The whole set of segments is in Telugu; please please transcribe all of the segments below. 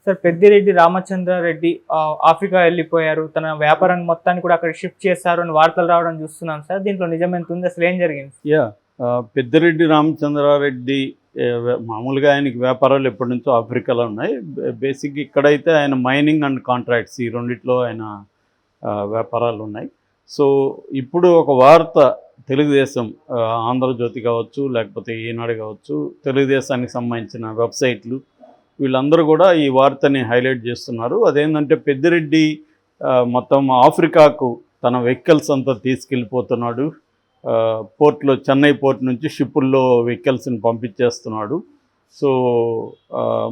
సార్ పెద్దిరెడ్డి రామచంద్రారెడ్డి ఆఫ్రికా వెళ్ళిపోయారు. తన వ్యాపారాన్ని మొత్తాన్ని కూడా అక్కడ షిఫ్ట్ చేశారు అని వార్తలు రావడం చూస్తున్నాం సార్. దీంట్లో నిజమెంత ఉంది? అసలు ఏం జరిగింది? పెద్దిరెడ్డి రామచంద్రారెడ్డి మామూలుగా ఆయనకి వ్యాపారాలు ఎప్పటి నుంచో ఆఫ్రికాలో ఉన్నాయి. బేసిక్ ఇక్కడైతే ఆయన మైనింగ్ అండ్ కాంట్రాక్ట్స్ ఈ రెండిట్లో ఆయన వ్యాపారాలు ఉన్నాయి. సో ఇప్పుడు ఒక వార్త తెలుగుదేశం ఆంధ్రజ్యోతి కావచ్చు, లేకపోతే ఈనాడు కావచ్చు, తెలుగుదేశానికి సంబంధించిన వెబ్సైట్లు వీళ్ళందరూ కూడా ఈ వార్తని హైలైట్ చేస్తున్నారు. అదేంటంటే పెద్దిరెడ్డి మొత్తం ఆఫ్రికాకు తన వెహికల్స్ అంతా తీసుకెళ్ళిపోతున్నాడు. పోర్ట్లో, చెన్నై పోర్ట్ నుంచి షిప్పుల్లో వెహికల్స్ని పంపించేస్తున్నాడు. సో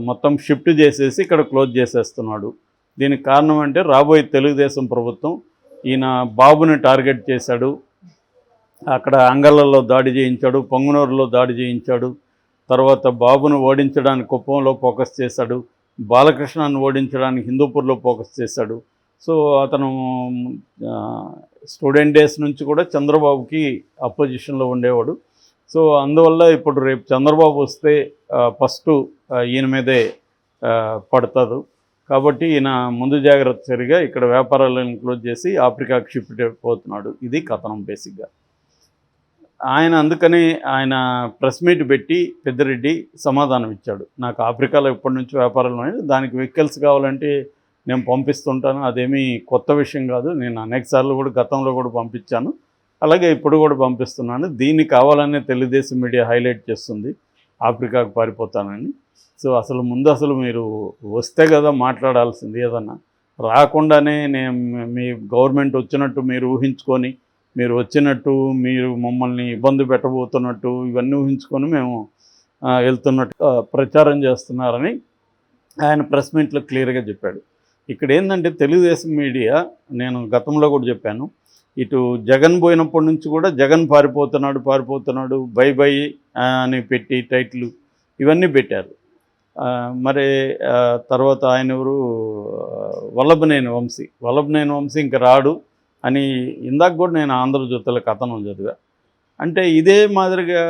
మొత్తం షిఫ్ట్ చేసేసి ఇక్కడ క్లోజ్ చేసేస్తున్నాడు. దీనికి కారణం అంటే రాబోయే తెలుగుదేశం ప్రభుత్వం ఈయన బాబుని టార్గెట్ చేశాడు. అక్కడ అంగళ్ళలో దాడి చేయించాడు, పొంగనూరులో దాడి చేయించాడు. తర్వాత బాబును ఓడించడానికి కుప్పంలో ఫోకస్ చేశాడు, బాలకృష్ణను ఓడించడానికి హిందూపూర్లో ఫోకస్ చేశాడు. సో అతను స్టూడెంట్ డేస్ నుంచి కూడా చంద్రబాబుకి అపోజిషన్లో ఉండేవాడు. సో అందువల్ల ఇప్పుడు రేపు చంద్రబాబు వస్తే ఫస్ట్ ఈయన మీదే పడుతుంది. కాబట్టి ఈయన ముందు జాగ్రత్త చర్యగా ఇక్కడ వ్యాపారాలను క్లోజ్ చేసి ఆఫ్రికాకి షిఫ్ట్ అయిపోతున్నాడు. ఇది కథనం బేసిక్గా. అందుకని ఆయన ప్రెస్ మీట్ పెట్టి పెద్దిరెడ్డి సమాధానం ఇచ్చాడు. నాకు ఆఫ్రికాలో ఇప్పటి నుంచి వ్యాపారాలు ఉన్నాయి, దానికి వెహికల్స్ కావాలంటే నేను పంపిస్తుంటాను, అదేమీ కొత్త విషయం కాదు, నేను అనేక సార్లు కూడా గతంలో కూడా పంపించాను, అలాగే ఇప్పుడు కూడా పంపిస్తున్నాను, దీన్ని కావాలనే తెలుగుదేశం మీడియా హైలైట్ చేస్తుంది ఆఫ్రికాకు పారిపోతానని. సో అసలు మీరు వస్తే కదా మాట్లాడాల్సింది, ఏదన్నా రాకుండానే మీ గవర్నమెంట్ వచ్చినట్టు మీరు ఊహించుకొని, మీరు వచ్చినట్టు, మీరు మమ్మల్ని ఇబ్బంది పెట్టబోతున్నట్టు ఇవన్నీ ఊహించుకొని మేము వెళ్తున్నట్టు ప్రచారం చేస్తున్నారని ఆయన ప్రెస్ మీట్లో క్లియర్గా చెప్పాడు. ఇక్కడ ఏంటంటే తెలుగుదేశం మీడియా, నేను గతంలో కూడా చెప్పాను, ఇటు జగన్ పోయినప్పటి నుంచి కూడా జగన్ పారిపోతున్నాడు బై బై అని పెట్టి టైటిల్ ఇవన్నీ పెట్టారు. మరి తర్వాత ఆయన ఎవరు, వల్లభనేని వంశీ ఇంక రాడు అని ఇందాక కూడా నేను ఆంధ్రజ్యోతిలో కథనం చదివా. అంటే ఇదే మాదిరిగా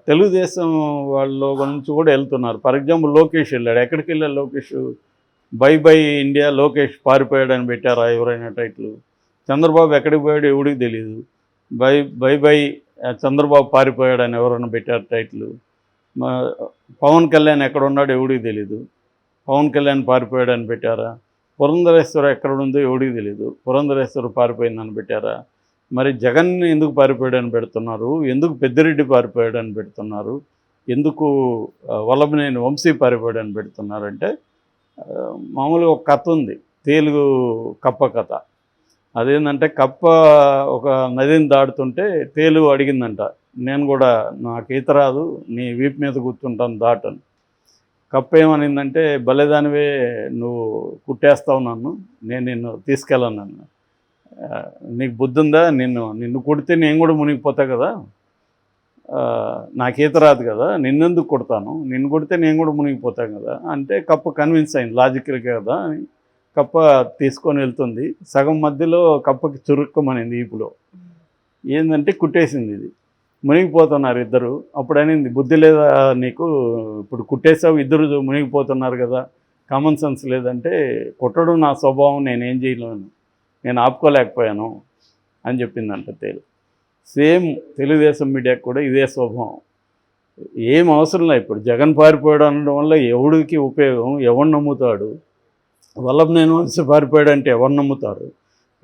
తెలుగుదేశం వాళ్ళ గురించి కూడా వెళ్తున్నారు. ఫర్ ఎగ్జాంపుల్ లోకేష్ వెళ్ళాడు. ఎక్కడికి వెళ్ళాడు Lokesh? Bye bye India Lokesh పారిపోయాడని పెట్టారా ఎవరైనా టైటిల్? చంద్రబాబు ఎక్కడికి పోయాడు ఎవడికి తెలియదు. బై బై చంద్రబాబు పారిపోయాడని ఎవరైనా పెట్టారు టైటిల్. పవన్ కళ్యాణ్ ఎక్కడ ఉన్నాడు ఎవడికి తెలీదు, పవన్ కళ్యాణ్ పారిపోయాడని పెట్టారా? పురంధరేశ్వర ఎక్కడ ఉందో ఎవడికి తెలీదు, పురంధరేశ్వర పారిపోయిందని పెట్టారా? మరి జగన్ ఎందుకు పారిపోయాడని పెడుతున్నారు, ఎందుకు పెద్దిరెడ్డి పారిపోయాడని పెడుతున్నారు, ఎందుకు వల్లభనేని వంశీ పారిపోయాడని పెడుతున్నారంటే మామూలుగా ఒక కథ ఉంది, తేలుగు కప్ప కథ. అదేంటంటే కప్ప ఒక నదిని దాటుతుంటే తేలు అడిగిందంట, నేను కూడా నాకు ఈత రాదు, నీ వీపు మీద కూర్చుంటాను దాటని. కప్ప ఏమనిందంటే, భలేదానివే, నువ్వు కుట్టేస్తావు నన్ను, నేను నిన్ను తీసుకెళ్ళను, నీకు బుద్ధి ఉందా, నిన్ను కుడితే నేను కూడా మునిగిపోతా కదా, నాకు ఈత రాదు కదా, నిన్నెందుకు కొడతాను, నిన్ను కొడితే నేను కూడా మునిగిపోతాను కదా అంటే కప్ప కన్విన్స్ అయింది, లాజికల్ కదా అని కప్ప తీసుకొని వెళ్తుంది. సగం మధ్యలో కప్పకి చురుక్కమనింది ఈపులో. ఏంటంటే కుట్టేసింది, ఇది మునిగిపోతున్నారు ఇద్దరు. అప్పుడు అనింది, బుద్ధి లేదా నీకు, ఇప్పుడు కుట్టేసావు, ఇద్దరు మునిగిపోతున్నారు కదా, కామన్ సెన్స్ లేదంటే, కొట్టడం నా స్వభావం, నేనేం చేయలేను, నేను ఆపుకోలేకపోయాను అని చెప్పిందంట తేలు. సేమ్ తెలుగుదేశం మీడియాకు కూడా ఇదే స్వభావం. ఏం అవసరం లేదు. ఇప్పుడు జగన్ పారిపోయాడు అనడం వల్ల ఎవడికి ఉపయోగం, ఎవరు నమ్ముతాడు? వల్లభనేని వంశీ పారిపోయాడంటే ఎవరు నమ్ముతారు?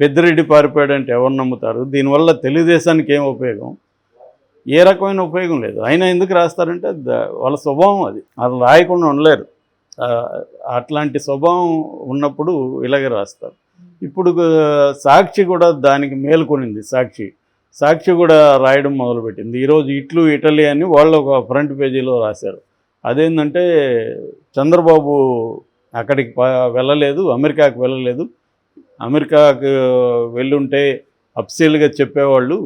పెద్దిరెడ్డి పారిపోయాడంటే ఎవరు నమ్ముతారు? దీనివల్ల తెలుగుదేశానికి ఏం ఉపయోగం? ఏ రకమైన ఉపయోగం లేదు. అయినా ఎందుకు రాస్తారంటే వాళ్ళ స్వభావం అది రాయకుండా ఉండలేరు. అట్లాంటి స్వభావం ఉన్నప్పుడు ఇలాగే రాస్తారు. ఇప్పుడు సాక్షి కూడా దానికి మేల్కొనింది. సాక్షి కూడా రాయడం మొదలుపెట్టింది. ఈరోజు ఇటలీ అని వాళ్ళు ఒక ఫ్రంట్ పేజీలో రాశారు. అదేంటంటే చంద్రబాబు అక్కడికి వెళ్ళలేదు, అమెరికాకు వెళ్ళలేదు, అమెరికాకు వెళ్ళుంటే అఫ్సీల్గా చెప్పేవాళ్ళు,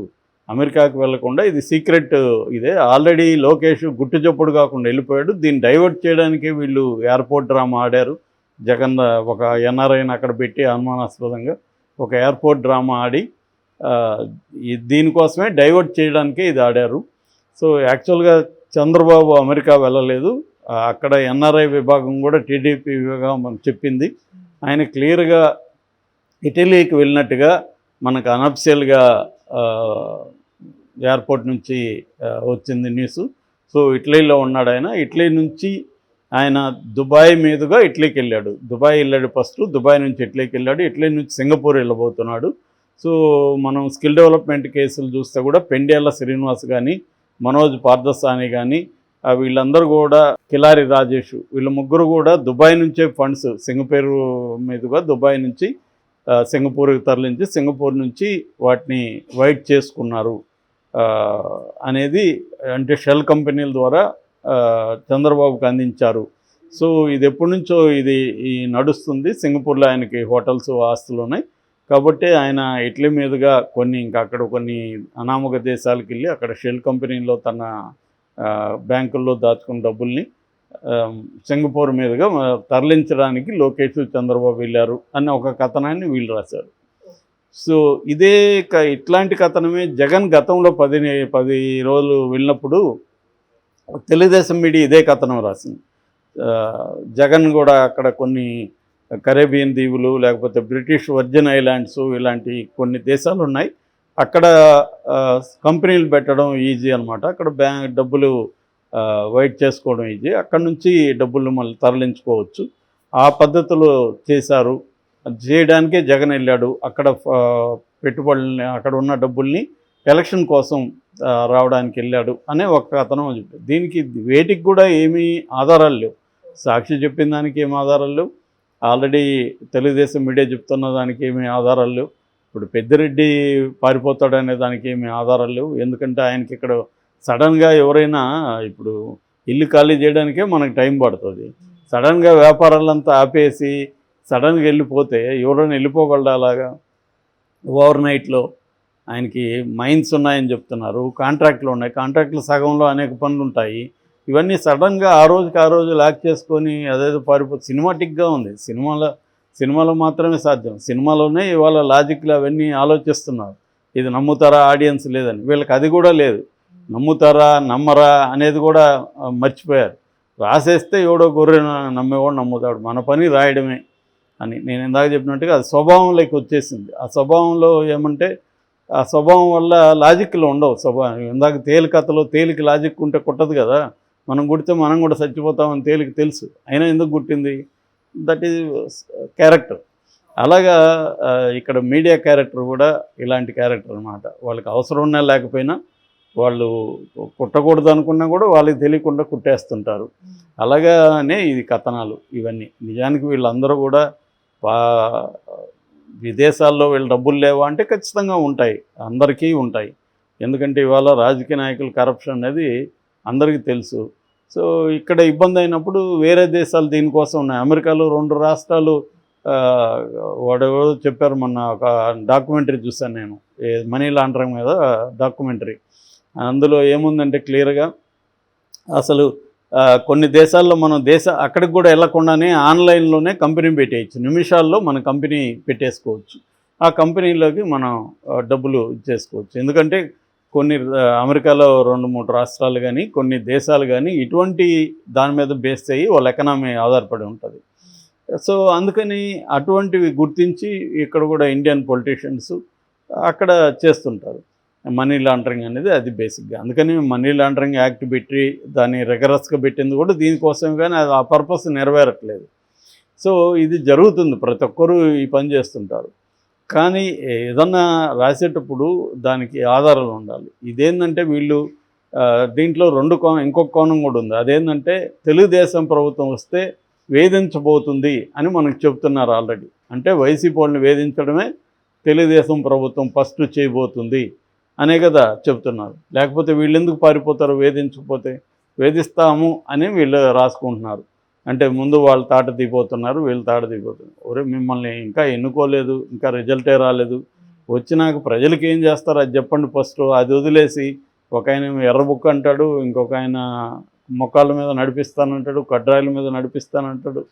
అమెరికాకు వెళ్లకుండా ఇది సీక్రెట్, ఇదే ఆల్రెడీ లోకేష్ గుట్టు చప్పుడు కాకుండా వెళ్ళిపోయాడు, దీన్ని డైవర్ట్ చేయడానికి వీళ్ళు ఎయిర్పోర్ట్ డ్రామా ఆడారు. జగన్ ఒక ఎన్ఆర్ఐని అక్కడ పెట్టి అనుమానాస్పదంగా ఒక ఎయిర్పోర్ట్ డ్రామా ఆడి దీనికోసమే డైవర్ట్ చేయడానికే ఇది ఆడారు. సో యాక్చువల్గా చంద్రబాబు అమెరికా వెళ్ళలేదు, అక్కడ ఎన్ఆర్ఐ విభాగం కూడా టీడీపీ విభాగం చెప్పింది. ఆయన క్లియర్గా ఇటలీకి వెళ్ళినట్టుగా మనకు అనఫిషియల్గా ఎయిర్పోర్ట్ నుంచి వచ్చింది న్యూస్. సో ఇటలీలో ఉన్నాడు ఆయన. ఇటలీ నుంచి ఆయన దుబాయ్ మీదుగా ఇటలీకి వెళ్ళాడు. దుబాయ్ వెళ్ళాడు ఫస్ట్, దుబాయ్ నుంచి ఇటలీకి వెళ్ళాడు, ఇటలీ నుంచి సింగపూర్ వెళ్ళబోతున్నాడు. సో మనం స్కిల్ డెవలప్మెంట్ కేసులు చూస్తే కూడా పెండేళ్ల శ్రీనివాస్ కానీ, మనోజ్ పార్థసాని కానీ, వీళ్ళందరూ కూడా, కిలారి రాజేష్, వీళ్ళ ముగ్గురు కూడా దుబాయ్ నుంచే ఫండ్స్ సింగపూర్ మీదుగా దుబాయ్ నుంచి సింగపూర్కి తరలించి సింగపూర్ నుంచి వాటిని వైట్ చేసుకున్నారు అనేది, అంటే షెల్ కంపెనీల ద్వారా చంద్రబాబుకి అందించారు. సో ఇది ఎప్పటి నుంచో ఇది నడుస్తుంది. సింగపూర్లో ఆయనకి హోటల్స్ ఆస్తులు ఉన్నాయి కాబట్టి ఆయన ఇటలీ మీదుగా ఇంకా అక్కడ కొన్ని అనామక దేశాలకు వెళ్ళి అక్కడ షెల్ కంపెనీలో తన బ్యాంకుల్లో దాచుకున్న డబ్బుల్ని సింగపూర్ మీదుగా తరలించడానికి లోకేష్ చంద్రబాబు వెళ్ళారు అన్న ఒక కథనాన్ని వీళ్ళు రాశారు. సో ఇట్లాంటి కథనమే జగన్ గతంలో 10 రోజులు వెళ్ళినప్పుడు తెలుగుదేశం మీడియా ఇదే కథనం రాసింది. జగన్ కూడా అక్కడ కొన్ని కరేబియన్ దీవులు, లేకపోతే బ్రిటిష్ వర్జిన్ ఐలాండ్స్, ఇలాంటి కొన్ని దేశాలు ఉన్నాయి. అక్కడ కంపెనీలు పెట్టడం ఈజీ అనమాట. అక్కడ డబ్బులు వైట్ చేసుకోవడం ఈజీ. అక్కడ నుంచి డబ్బులు మళ్ళీ తరలించుకోవచ్చు. ఆ పద్ధతులు చేశారు. చేయడానికే జగన్ వెళ్ళాడు. అక్కడ పెట్టుబడుల్ని, అక్కడ ఉన్న డబ్బుల్ని ఎలక్షన్ కోసం రావడానికి వెళ్ళాడు అనే ఒక కథనం చెప్పాడు. దీనికి వేటికి కూడా ఏమీ ఆధారాలు లేవు. సాక్షి చెప్పిన దానికి ఏమి ఆధారాలు లేవు. ఆల్రెడీ తెలుగుదేశం మీడియా చెప్తున్న దానికి ఏమీ ఆధారాలు లేవు. ఇప్పుడు పెద్దిరెడ్డి పారిపోతాడనే దానికి ఏమీ ఆధారాలు లేవు. ఎందుకంటే ఆయనకి ఇక్కడ సడన్గా ఎవరైనా ఇప్పుడు ఇల్లు ఖాళీ చేయడానికే మనకు టైం పడుతుంది. సడన్గా వ్యాపారాలంతా ఆపేసి సడన్గా వెళ్ళిపోతే ఎవరైనా వెళ్ళిపోగలడా అలాగా? ఓవర్ నైట్లో ఆయనకి మైన్స్ ఉన్నాయని చెప్తున్నారు, కాంట్రాక్ట్లు ఉన్నాయి, కాంట్రాక్టులు సగంలో అనేక పనులు ఉంటాయి. ఇవన్నీ సడన్గా ఆ రోజు లాక్ చేసుకొని అదేదో సినిమాటిక్గా ఉంది. సినిమాలో మాత్రమే సాధ్యం. సినిమాలోనే ఇవాళ లాజిక్లు అవన్నీ ఆలోచిస్తున్నారు. ఇది నమ్ముతారా ఆడియన్స్ లేదని. వీళ్ళకి అది కూడా లేదు. నమ్ముతారా నమ్మరా అనేది కూడా మర్చిపోయారు. రాసేస్తే ఎవడో గొర్రె నమ్మేవాడు నమ్ముతాడు, మన పని రాయడమే అని నేను ఇందాక చెప్పినట్టుగా అది స్వభావంలోకి వచ్చేసింది. ఆ స్వభావంలో ఏమంటే ఆ స్వభావం వల్ల లాజిక్లు ఉండవు. స్వభావం ఇందాక తేలికథలో తేలిక లాజిక్ ఉంటే కుట్టదు కదా. మనం కుడితే మనం కూడా చచ్చిపోతామని తేలిక తెలుసు, అయినా ఎందుకు కుట్టింది? That is character. అలాగా ఇక్కడ మీడియా క్యారెక్టర్ కూడా ఇలాంటి క్యారెక్టర్ అనమాట. వాళ్ళకి అవసరం ఉన్నా లేకపోయినా, వాళ్ళు కుట్టకూడదు అనుకున్నా కూడా వాళ్ళకి తెలియకుండా కుట్టేస్తుంటారు. అలాగానే ఇది కథనాలు ఇవన్నీ. నిజానికి వీళ్ళందరూ కూడా విదేశాల్లో వీళ్ళు డబ్బులు లేవా అంటే ఖచ్చితంగా ఉంటాయి, అందరికీ ఉంటాయి. ఎందుకంటే ఇవాళ రాజకీయ నాయకుల కరప్షన్ అనేది అందరికీ తెలుసు. సో ఇక్కడ ఇబ్బంది అయినప్పుడు వేరే దేశాలు దీనికోసం ఉన్నాయి. అమెరికాలో 2 రాష్ట్రాలు వాడెవరో చెప్పారు, మొన్న ఒక డాక్యుమెంటరీ చూశాను నేను, మనీ లాండరింగ్ మీద డాక్యుమెంటరీ. అందులో ఏముందంటే క్లియర్గా అసలు కొన్ని దేశాల్లో మనం అక్కడికి కూడా వెళ్ళకుండానే ఆన్లైన్లోనే కంపెనీ పెట్టేయచ్చు. నిమిషాల్లో మన కంపెనీ పెట్టేసుకోవచ్చు. ఆ కంపెనీలోకి మనం డబ్బులు ఇచ్చేసుకోవచ్చు. ఎందుకంటే కొన్ని అమెరికాలో 2-3 రాష్ట్రాలు కానీ కొన్ని దేశాలు కానీ ఇటువంటి దాని మీద బేస్ అయ్యి వాళ్ళ ఎకనామీ ఆధారపడి ఉంటుంది. సో అందుకని అటువంటివి గుర్తించి ఇక్కడ కూడా ఇండియన్ పొలిటీషియన్స్ అక్కడ చేస్తుంటారు. మనీ లాండరింగ్ అనేది అది బేసిక్గా. అందుకని మనీ లాండరింగ్ యాక్ట్ పెట్టి దాన్ని రెగరస్గా పెట్టింది కూడా దీనికోసం, కానీ అది ఆ పర్పస్ నెరవేరట్లేదు. సో ఇది జరుగుతుంది, ప్రతి ఒక్కరూ ఈ పని చేస్తుంటారు. కానీ ఏదన్నా రాసేటప్పుడు దానికి ఆధారాలు ఉండాలి. ఇదేంటంటే వీళ్ళు దీంట్లో ఇంకొక కోణం కూడా ఉంది. అదేంటంటే తెలుగుదేశం ప్రభుత్వం వస్తే వేధించబోతుంది అని మనకు చెప్తున్నారు ఆల్రెడీ. అంటే వైసీపీ వాళ్ళని వేధించడమే తెలుగుదేశం ప్రభుత్వం ఫస్ట్ చేయబోతుంది అనే కదా చెప్తున్నారు. లేకపోతే వీళ్ళు ఎందుకు పారిపోతారు? వేధించకపోతే వేధిస్తాము అని వీళ్ళు రాసుకుంటున్నారు. అంటే ముందు వాళ్ళు తాట దిగిపోతున్నారు, వీళ్ళు తాట దిగిపోతున్నారు. ఒరే మిమ్మల్ని ఇంకా ఎన్నుకోలేదు, ఇంకా రిజల్టే రాలేదు, వచ్చినాక ప్రజలకి ఏం చేస్తారు అది చెప్పండి ఫస్ట్. అది వదిలేసి ఒక ఆయన ఎర్ర బుక్ అంటాడు, ఇంకొక ఆయన మొక్కల మీద నడిపిస్తానంటాడు, కడ్రాయిల మీద నడిపిస్తానంటాడు.